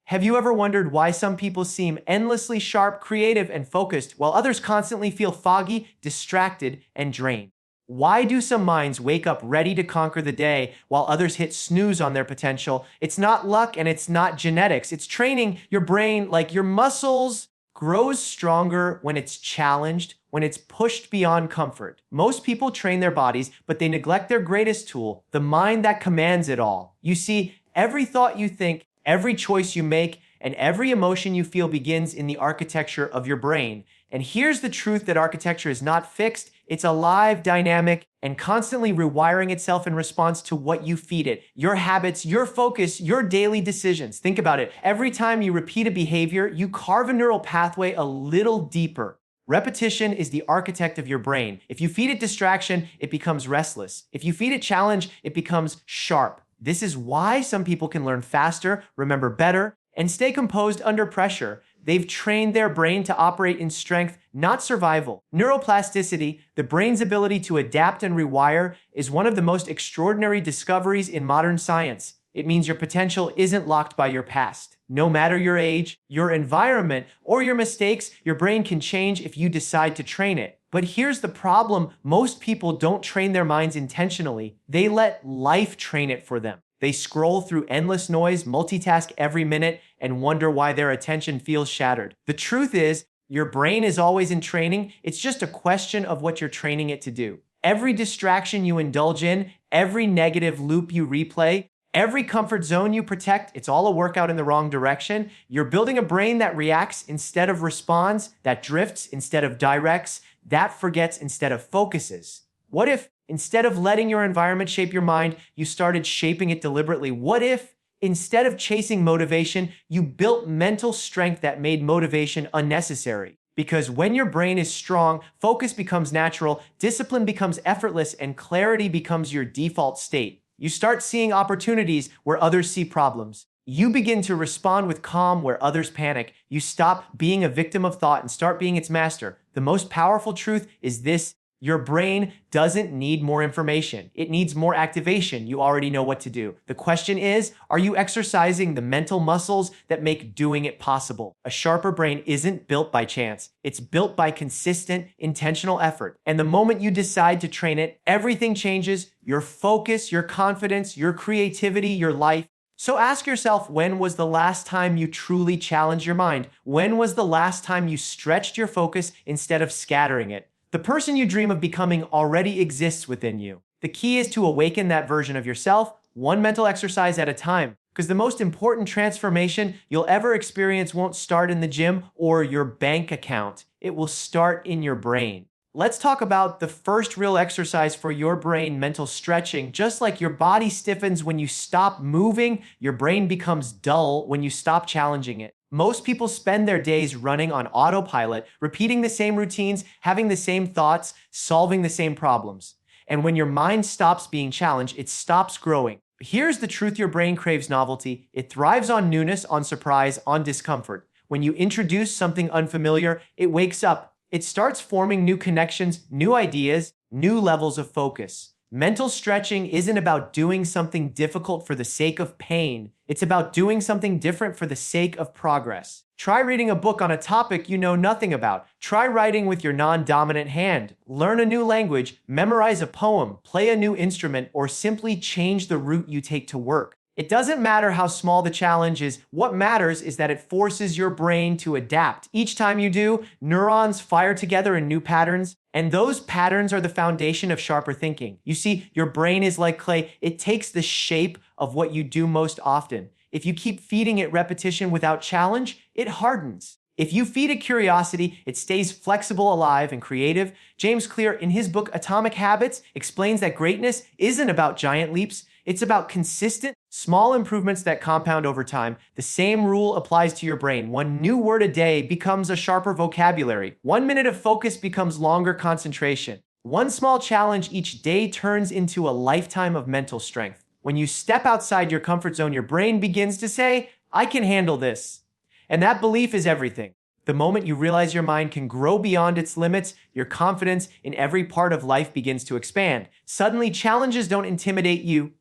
Have you ever wondered why some people seem endlessly sharp, creative, and focused, while others constantly feel foggy, distracted, and drained? Why do some minds wake up ready to conquer the day, while others hit snooze on their potential? It's not luck and it's not genetics. It's training. Your brain, like your muscles, grows stronger when it's challenged, when it's pushed beyond comfort. Most people train their bodies, but they neglect their greatest tool, the mind that commands it all. You see, every thought you think, every choice you make, and every emotion you feel begins in the architecture of your brain. And here's the truth: that architecture is not fixed. It's alive, dynamic, and constantly rewiring itself in response to what you feed it. Your habits, your focus, your daily decisions. Think about it. Every time you repeat a behavior, you carve a neural pathway a little deeper. Repetition is the architect of your brain. If you feed it distraction, it becomes restless. If you feed it challenge, it becomes sharp. This is why some people can learn faster, remember better, and stay composed under pressure. They've trained their brain to operate in strength, not survival. Neuroplasticity, the brain's ability to adapt and rewire, is one of the most extraordinary discoveries in modern science. It means your potential isn't locked by your past. No matter your age, your environment, or your mistakes, your brain can change if you decide to train it. But here's the problem: most people don't train their minds intentionally. They let life train it for them. They scroll through endless noise, multitask every minute, and wonder why their attention feels shattered. The truth is, your brain is always in training. It's just a question of what you're training it to do. Every distraction you indulge in, every negative loop you replay, every comfort zone you protect, it's all a workout in the wrong direction. You're building a brain that reacts instead of responds, that drifts instead of directs, that forgets instead of focuses. What if, instead of letting your environment shape your mind, you started shaping it deliberately? What if, instead of chasing motivation, you built mental strength that made motivation unnecessary? Because when your brain is strong, focus becomes natural, discipline becomes effortless, and clarity becomes your default state. You start seeing opportunities where others see problems. You begin to respond with calm where others panic. You stop being a victim of thought and start being its master. The most powerful truth is this: your brain doesn't need more information. It needs more activation. You already know what to do. The question is, are you exercising the mental muscles that make doing it possible? A sharper brain isn't built by chance. It's built by consistent, intentional effort. And the moment you decide to train it, everything changes: your focus, your confidence, your creativity, your life. So ask yourself, when was the last time you truly challenged your mind? When was the last time you stretched your focus instead of scattering it? The person you dream of becoming already exists within you. The key is to awaken that version of yourself, one mental exercise at a time. Because the most important transformation you'll ever experience won't start in the gym or your bank account. It will start in your brain. Let's talk about the first real exercise for your brain: mental stretching. Just like your body stiffens when you stop moving, your brain becomes dull when you stop challenging it. Most people spend their days running on autopilot, repeating the same routines, having the same thoughts, solving the same problems. And when your mind stops being challenged, it stops growing. Here's the truth: your brain craves novelty. It thrives on newness, on surprise, on discomfort. When you introduce something unfamiliar, it wakes up. It starts forming new connections, new ideas, new levels of focus. Mental stretching isn't about doing something difficult for the sake of pain. It's about doing something different for the sake of progress. Try reading a book on a topic you know nothing about. Try writing with your non-dominant hand. Learn a new language, memorize a poem, play a new instrument, or simply change the route you take to work. It doesn't matter how small the challenge is. What matters is that it forces your brain to adapt. Each time you do, neurons fire together in new patterns, and those patterns are the foundation of sharper thinking. You see, your brain is like clay. It takes the shape of what you do most often. If you keep feeding it repetition without challenge, it hardens. If you feed it curiosity, it stays flexible, alive, and creative. James Clear, in his book Atomic Habits, explains that greatness isn't about giant leaps. It's about consistent, small improvements that compound over time. The same rule applies to your brain. One new word a day becomes a sharper vocabulary. 1 minute of focus becomes longer concentration. One small challenge each day turns into a lifetime of mental strength. When you step outside your comfort zone, your brain begins to say, "I can handle this." And that belief is everything. The moment you realize your mind can grow beyond its limits, your confidence in every part of life begins to expand. Suddenly, challenges don't intimidate you.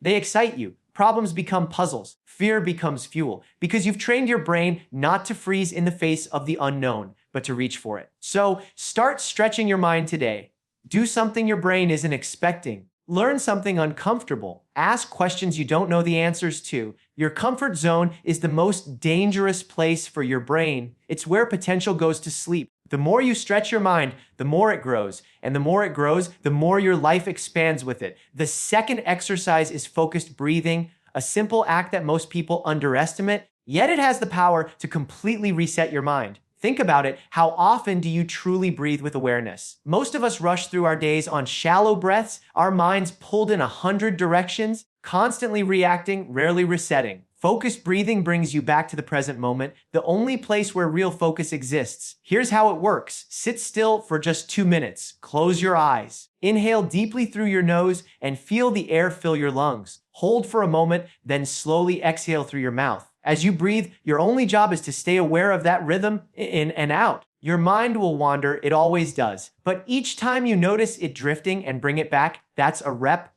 They excite you. Problems become puzzles. fear becomes fuel because you've trained your brain not to freeze in the face of the unknown, but to reach for it. So start stretching your mind today. Do something your brain isn't expecting. Learn something uncomfortable. Ask questions you don't know the answers to. Your comfort zone is the most dangerous place for your brain. It's where potential goes to sleep. The more you stretch your mind, the more it grows. And the more it grows, the more your life expands with it. The second exercise is focused breathing, a simple act that most people underestimate, yet it has the power to completely reset your mind. Think about it. How often do you truly breathe with awareness? Most of us rush through our days on shallow breaths, our minds pulled in 100 directions, constantly reacting, rarely resetting. Focused breathing brings you back to the present moment, the only place where real focus exists. Here's how it works. Sit still for just 2 minutes. Close your eyes. Inhale deeply through your nose and feel the air fill your lungs. Hold for a moment, then slowly exhale through your mouth. As you breathe, your only job is to stay aware of that rhythm in and out. Your mind will wander, it always does. But each time you notice it drifting and bring it back, that's a rep,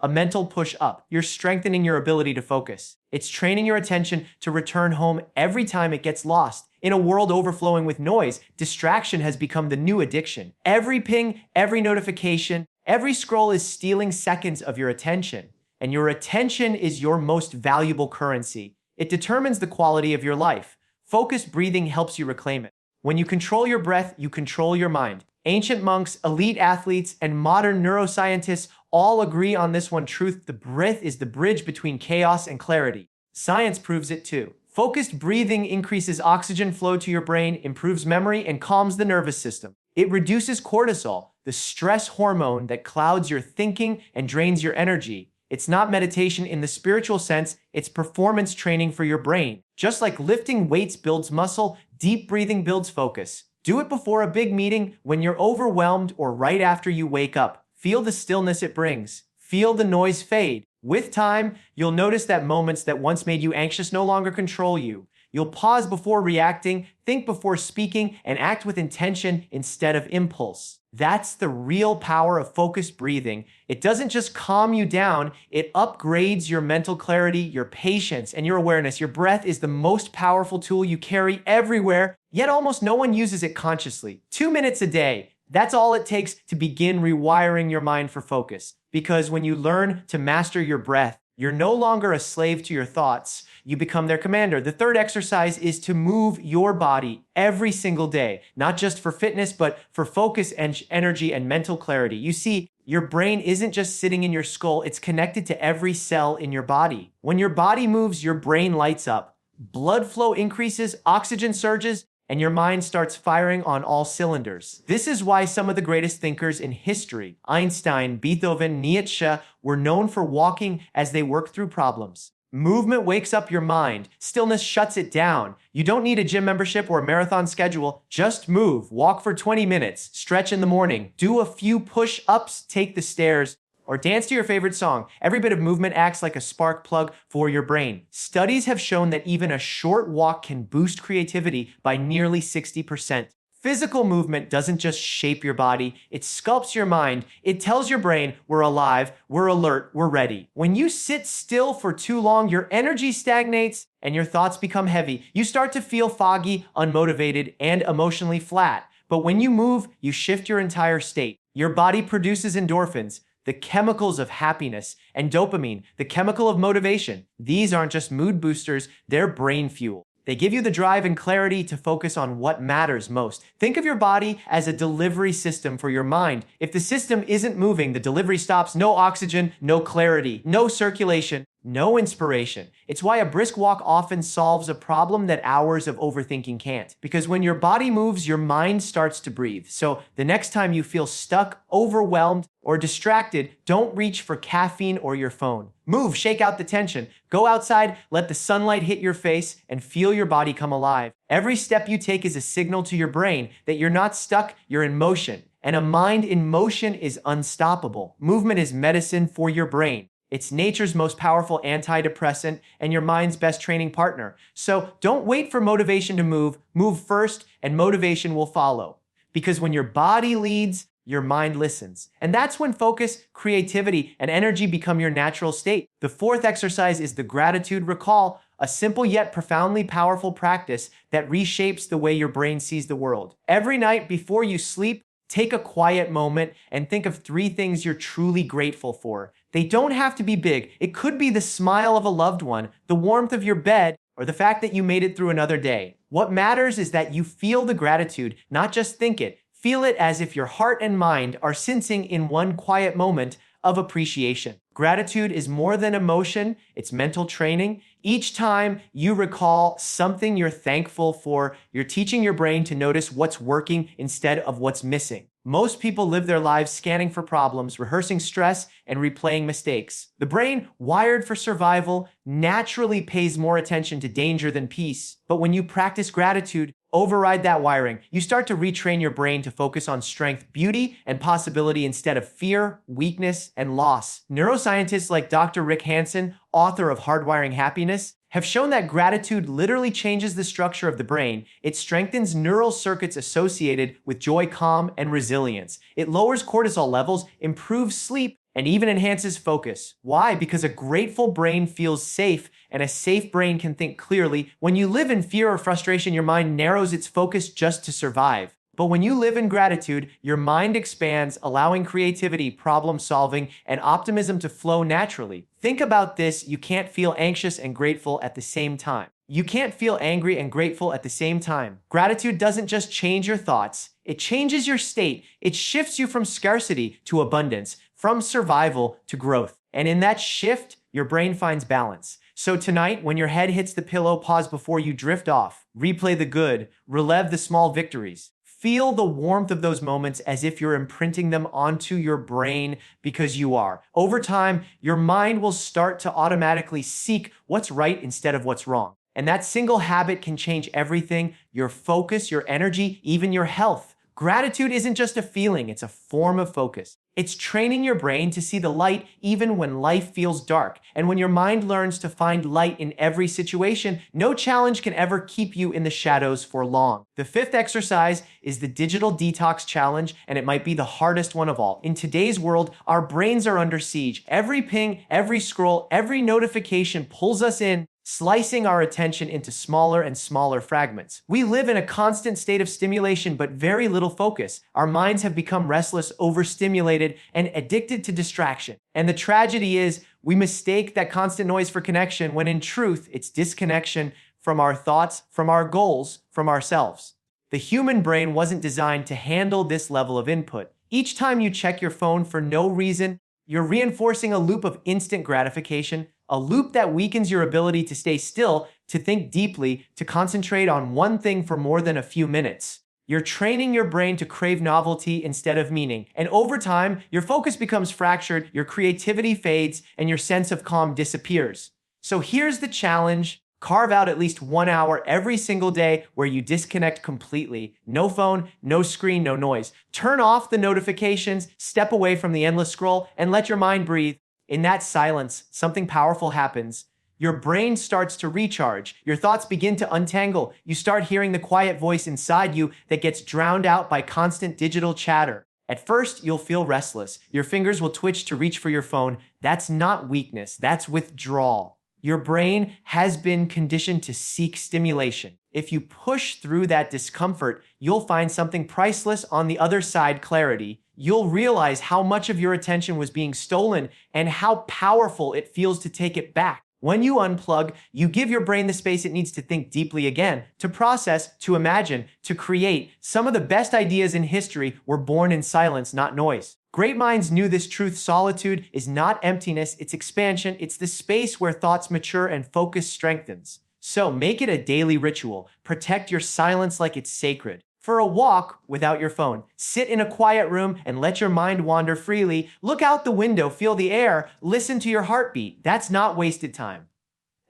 a mental push up. You're strengthening your ability to focus. It's training your attention to return home every time it gets lost. In a world overflowing with noise, distraction has become the new addiction. Every ping, every notification, every scroll is stealing seconds of your attention. And your attention is your most valuable currency. It determines the quality of your life. Focused breathing helps you reclaim it. When you control your breath, you control your mind. Ancient monks, elite athletes, and modern neuroscientists all agree on this one truth: the breath is the bridge between chaos and clarity. Science proves it too. Focused breathing increases oxygen flow to your brain, improves memory, and calms the nervous system. It reduces cortisol, the stress hormone that clouds your thinking and drains your energy. It's not meditation in the spiritual sense, it's performance training for your brain. Just like lifting weights builds muscle, deep breathing builds focus. Do it before a big meeting, when you're overwhelmed, or right after you wake up. Feel the stillness it brings. Feel the noise fade. With time, you'll notice that moments that once made you anxious no longer control you. You'll pause before reacting, think before speaking, and act with intention instead of impulse. That's the real power of focused breathing. It doesn't just calm you down, it upgrades your mental clarity, your patience, and your awareness. Your breath is the most powerful tool you carry everywhere, yet almost no one uses it consciously. 2 minutes a day. That's all it takes to begin rewiring your mind for focus. Because when you learn to master your breath, you're no longer a slave to your thoughts. You become their commander. The third exercise is to move your body every single day, not just for fitness, but for focus and energy and mental clarity. You see, your brain isn't just sitting in your skull, it's connected to every cell in your body. When your body moves, your brain lights up. Blood flow increases, oxygen surges, and your mind starts firing on all cylinders. This is why some of the greatest thinkers in history, Einstein, Beethoven, Nietzsche, were known for walking as they worked through problems. Movement wakes up your mind. Stillness shuts it down. You don't need a gym membership or a marathon schedule. Just move. Walk for 20 minutes. Stretch in the morning. Do a few push-ups. Take the stairs. Or dance to your favorite song. Every bit of movement acts like a spark plug for your brain. Studies have shown that even a short walk can boost creativity by nearly 60%. Physical movement doesn't just shape your body, it sculpts your mind. It tells your brain, we're alive, we're alert, we're ready. When you sit still for too long, your energy stagnates and your thoughts become heavy. You start to feel foggy, unmotivated, and emotionally flat. But when you move, you shift your entire state. Your body produces endorphins, the chemicals of happiness, and dopamine, the chemical of motivation. These aren't just mood boosters, they're brain fuel. They give you the drive and clarity to focus on what matters most. Think of your body as a delivery system for your mind. If the system isn't moving, the delivery stops. No oxygen, no clarity, no circulation, no inspiration. It's why a brisk walk often solves a problem that hours of overthinking can't. Because when your body moves, your mind starts to breathe. So the next time you feel stuck, overwhelmed, or distracted, don't reach for caffeine or your phone. Move, shake out the tension. Go outside, let the sunlight hit your face, and feel your body come alive. Every step you take is a signal to your brain that you're not stuck, you're in motion. And a mind in motion is unstoppable. Movement is medicine for your brain. It's nature's most powerful antidepressant and your mind's best training partner. So don't wait for motivation to move. Move first, and motivation will follow. Because when your body leads, your mind listens. And that's when focus, creativity, and energy become your natural state. The fourth exercise is the gratitude recall, a simple yet profoundly powerful practice that reshapes the way your brain sees the world. Every night before you sleep, take a quiet moment and think of 3 things you're truly grateful for. They don't have to be big. It could be the smile of a loved one, the warmth of your bed, or the fact that you made it through another day. What matters is that you feel the gratitude, not just think it. Feel it as if your heart and mind are sensing in one quiet moment of appreciation. Gratitude is more than emotion, it's mental training. Each time you recall something you're thankful for, you're teaching your brain to notice what's working instead of what's missing. Most people live their lives scanning for problems, rehearsing stress, and replaying mistakes. The brain, wired for survival, naturally pays more attention to danger than peace. But when you practice gratitude, override that wiring. You start to retrain your brain to focus on strength, beauty, and possibility instead of fear, weakness, and loss. Neuroscientists like Dr. Rick Hanson, author of Hardwiring Happiness, have shown that gratitude literally changes the structure of the brain. It strengthens neural circuits associated with joy, calm, and resilience. It lowers cortisol levels, improves sleep, and even enhances focus. Why? Because a grateful brain feels safe, and a safe brain can think clearly. When you live in fear or frustration, your mind narrows its focus just to survive. But when you live in gratitude, your mind expands, allowing creativity, problem solving, and optimism to flow naturally. Think about this: you can't feel anxious and grateful at the same time. You can't feel angry and grateful at the same time. Gratitude doesn't just change your thoughts, it changes your state. It shifts you from scarcity to abundance, from survival to growth. And in that shift, your brain finds balance. So tonight, when your head hits the pillow, pause before you drift off. Replay the good, relive the small victories. Feel the warmth of those moments as if you're imprinting them onto your brain, because you are. Over time, your mind will start to automatically seek what's right instead of what's wrong. And that single habit can change everything: your focus, your energy, even your health. Gratitude isn't just a feeling, it's a form of focus. It's training your brain to see the light even when life feels dark. And when your mind learns to find light in every situation, no challenge can ever keep you in the shadows for long. The fifth exercise is the digital detox challenge, and it might be the hardest one of all. In today's world, our brains are under siege. Every ping, every scroll, every notification pulls us in, slicing our attention into smaller and smaller fragments. We live in a constant state of stimulation, but very little focus. Our minds have become restless, overstimulated, and addicted to distraction. And the tragedy is, we mistake that constant noise for connection, when in truth, it's disconnection from our thoughts, from our goals, from ourselves. The human brain wasn't designed to handle this level of input. Each time you check your phone for no reason, you're reinforcing a loop of instant gratification, a loop that weakens your ability to stay still, to think deeply, to concentrate on one thing for more than a few minutes. You're training your brain to crave novelty instead of meaning. And over time, your focus becomes fractured, your creativity fades, and your sense of calm disappears. So here's the challenge. Carve out at least 1 hour every single day where you disconnect completely. No phone, no screen, no noise. Turn off the notifications, step away from the endless scroll, and let your mind breathe. In that silence, something powerful happens. Your brain starts to recharge. Your thoughts begin to untangle. You start hearing the quiet voice inside you that gets drowned out by constant digital chatter. At first, you'll feel restless. Your fingers will twitch to reach for your phone. That's not weakness, that's withdrawal. Your brain has been conditioned to seek stimulation. If you push through that discomfort, you'll find something priceless on the other side: clarity. You'll realize how much of your attention was being stolen and how powerful it feels to take it back. When you unplug, you give your brain the space it needs to think deeply again, to process, to imagine, to create. Some of the best ideas in history were born in silence, not noise. Great minds knew this truth. Solitude is not emptiness, it's expansion. It's the space where thoughts mature and focus strengthens. So make it a daily ritual. Protect your silence like it's sacred. For a walk without your phone. Sit in a quiet room and let your mind wander freely. Look out the window, feel the air, listen to your heartbeat. That's not wasted time.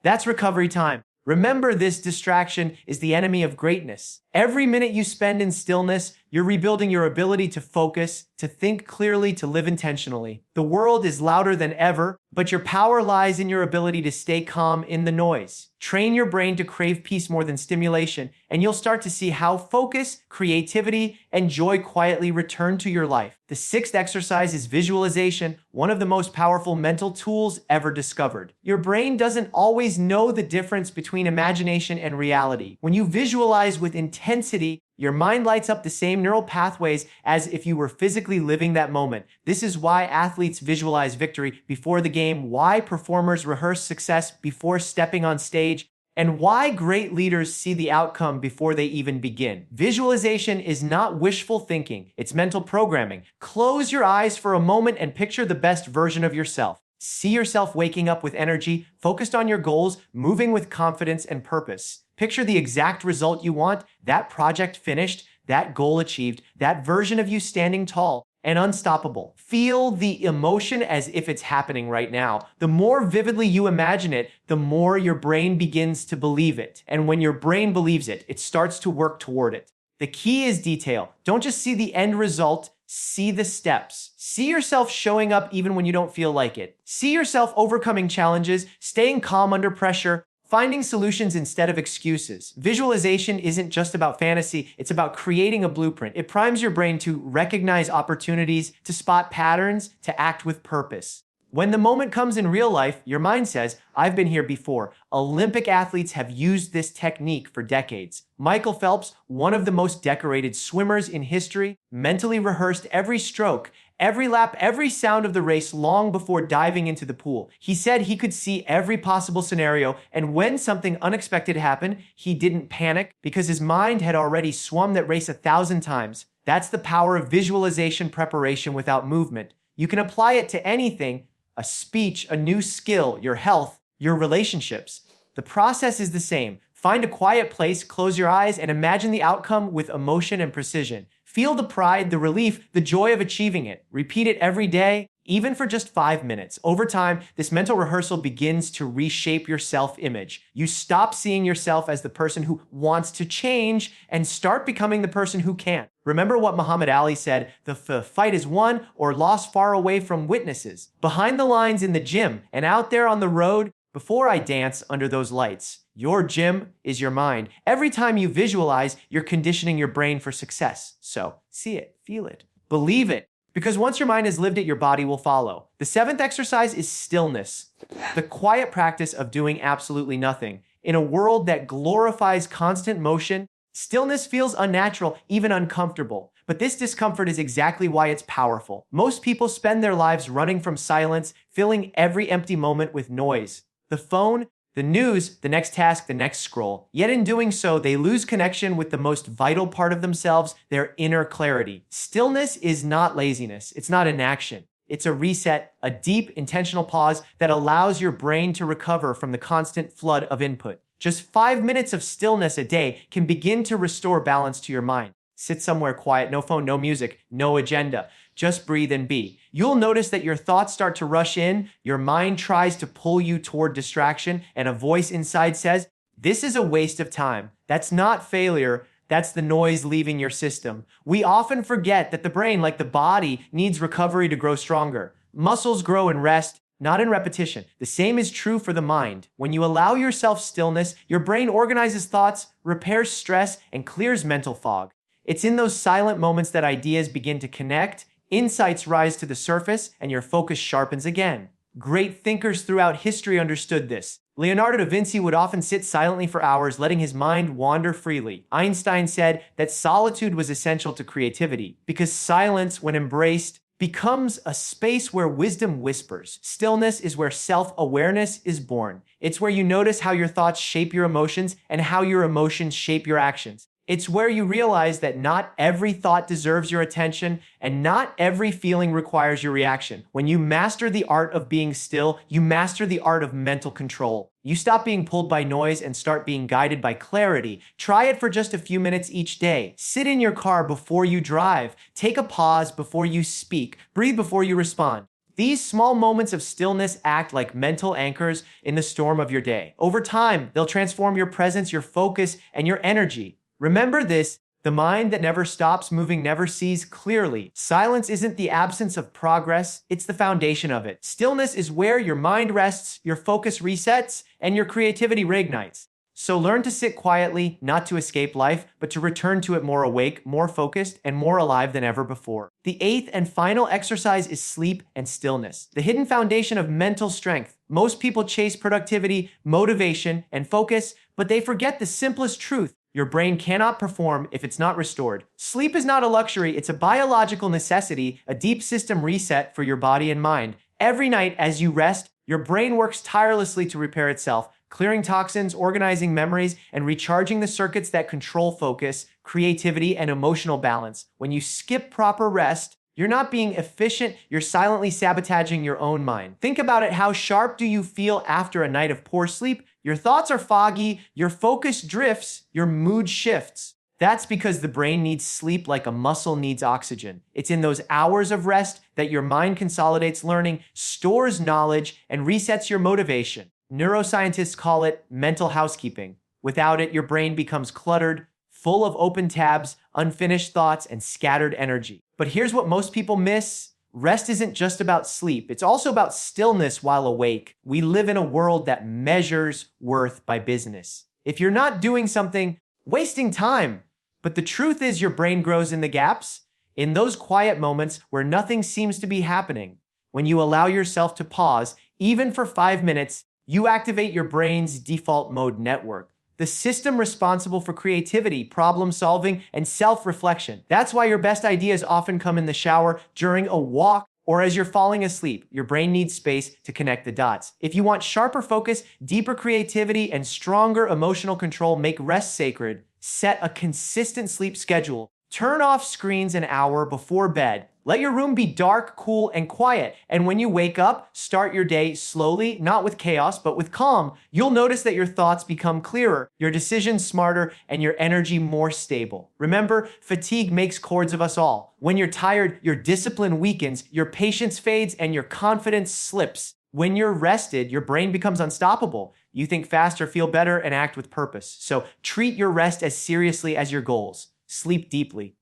That's recovery time. Remember, this distraction is the enemy of greatness. Every minute you spend in stillness, You're rebuilding your ability to focus, to think clearly, to live intentionally. The world is louder than ever, but your power lies in your ability to stay calm in the noise. Train your brain to crave peace more than stimulation, and you'll start to see how focus, creativity, and joy quietly return to your life. The sixth exercise is visualization, one of the most powerful mental tools ever discovered. Your brain doesn't always know the difference between imagination and reality. When you visualize with intensity, your mind lights up the same neural pathways as if you were physically living that moment. This is why athletes visualize victory before the game, why performers rehearse success before stepping on stage, and why great leaders see the outcome before they even begin. Visualization is not wishful thinking, it's mental programming. Close your eyes for a moment and picture the best version of yourself. See yourself waking up with energy, focused on your goals, moving with confidence and purpose. Picture the exact result you want, that project finished, that goal achieved, that version of you standing tall and unstoppable. Feel the emotion as if it's happening right now. The more vividly you imagine it, the more your brain begins to believe it. And when your brain believes it, it starts to work toward it. The key is detail. Don't just see the end result, see the steps. See yourself showing up even when you don't feel like it. See yourself overcoming challenges, staying calm under pressure, finding solutions instead of excuses. Visualization isn't just about fantasy, it's about creating a blueprint. It primes your brain to recognize opportunities, to spot patterns, to act with purpose. When the moment comes in real life, your mind says, I've been here before. Olympic athletes have used this technique for decades. Michael Phelps, one of the most decorated swimmers in history, mentally rehearsed every stroke, every lap, every sound of the race long before diving into the pool. He said he could see every possible scenario, and when something unexpected happened, he didn't panic because his mind had already swum that race 1,000 times. That's the power of visualization preparation without movement. You can apply it to anything, a speech, a new skill, your health, your relationships. The process is the same. Find a quiet place, close your eyes, and imagine the outcome with emotion and precision. Feel the pride, the relief, the joy of achieving it. Repeat it every day, even for just 5 minutes. Over time, this mental rehearsal begins to reshape your self-image. You stop seeing yourself as the person who wants to change and start becoming the person who can. Remember what Muhammad Ali said, the fight is won or lost far away from witnesses. Behind the lines in the gym and out there on the road, before I dance under those lights. Your gym is your mind. Every time you visualize, you're conditioning your brain for success. So see it, feel it, believe it. Because once your mind has lived it, your body will follow. The seventh exercise is stillness, the quiet practice of doing absolutely nothing. In a world that glorifies constant motion, stillness feels unnatural, even uncomfortable. But this discomfort is exactly why it's powerful. Most people spend their lives running from silence, filling every empty moment with noise. The phone, the news, the next task, the next scroll. Yet in doing so, they lose connection with the most vital part of themselves, their inner clarity. Stillness is not laziness. It's not inaction. It's a reset, a deep, intentional pause that allows your brain to recover from the constant flood of input. Just 5 minutes of stillness a day can begin to restore balance to your mind. Sit somewhere quiet, no phone, no music, no agenda. Just breathe and be. You'll notice that your thoughts start to rush in, your mind tries to pull you toward distraction, and a voice inside says, this is a waste of time. That's not failure. That's the noise leaving your system. We often forget that the brain, like the body, needs recovery to grow stronger. Muscles grow in rest, not in repetition. The same is true for the mind. When you allow yourself stillness, your brain organizes thoughts, repairs stress, and clears mental fog. It's in those silent moments that ideas begin to connect, insights rise to the surface, and your focus sharpens again. Great thinkers throughout history understood this. Leonardo da Vinci would often sit silently for hours, letting his mind wander freely. Einstein said that solitude was essential to creativity, because silence, when embraced, becomes a space where wisdom whispers. Stillness is where self-awareness is born. It's where you notice how your thoughts shape your emotions and how your emotions shape your actions. It's where you realize that not every thought deserves your attention and not every feeling requires your reaction. When you master the art of being still, you master the art of mental control. You stop being pulled by noise and start being guided by clarity. Try it for just a few minutes each day. Sit in your car before you drive. Take a pause before you speak. Breathe before you respond. These small moments of stillness act like mental anchors in the storm of your day. Over time, they'll transform your presence, your focus, and your energy. Remember this, The mind that never stops moving never sees clearly. Silence isn't the absence of progress, it's the foundation of it. Stillness is where your mind rests, your focus resets, and your creativity reignites. So learn to sit quietly, not to escape life, but to return to it more awake, more focused, and more alive than ever before. The eighth and final exercise is sleep and stillness, the hidden foundation of mental strength. Most people chase productivity, motivation, and focus, but they forget the simplest truth. Your brain cannot perform if it's not restored. Sleep is not a luxury, it's a biological necessity, a deep system reset for your body and mind. Every night as you rest, your brain works tirelessly to repair itself, clearing toxins, organizing memories, and recharging the circuits that control focus, creativity, and emotional balance. When you skip proper rest, you're not being efficient, you're silently sabotaging your own mind. Think about it. How sharp do you feel after a night of poor sleep? Your thoughts are foggy, your focus drifts, your mood shifts. That's because the brain needs sleep like a muscle needs oxygen. It's in those hours of rest that your mind consolidates learning, stores knowledge, and resets your motivation. Neuroscientists call it mental housekeeping. Without it, your brain becomes cluttered, full of open tabs, unfinished thoughts, and scattered energy. But here's what most people miss. Rest isn't just about sleep. It's also about stillness while awake. We live in a world that measures worth by business. If you're not doing something, wasting time. But the truth is your brain grows in the gaps, in those quiet moments where nothing seems to be happening. When you allow yourself to pause, even for 5 minutes, you activate your brain's default mode network, the system responsible for creativity, problem solving, and self-reflection. That's why your best ideas often come in the shower, during a walk, or as you're falling asleep. Your brain needs space to connect the dots. If you want sharper focus, deeper creativity, and stronger emotional control, make rest sacred. Set a consistent sleep schedule. Turn off screens an hour before bed. Let your room be dark, cool, and quiet. And when you wake up, start your day slowly, not with chaos, but with calm. You'll notice that your thoughts become clearer, your decisions smarter, and your energy more stable. Remember, fatigue makes cords of us all. When you're tired, your discipline weakens, your patience fades, and your confidence slips. When you're rested, your brain becomes unstoppable. You think faster, feel better, and act with purpose. So treat your rest as seriously as your goals. Sleep deeply.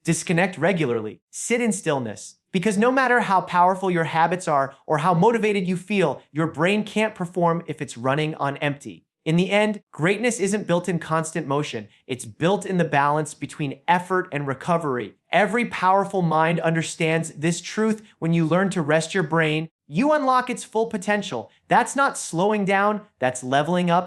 Disconnect regularly. Sit in stillness. Because no matter how powerful your habits are or how motivated you feel, your brain can't perform if it's running on empty. In the end, greatness isn't built in constant motion. It's built in the balance between effort and recovery. Every powerful mind understands this truth. When you learn to rest your brain, you unlock its full potential. That's not slowing down, that's leveling up.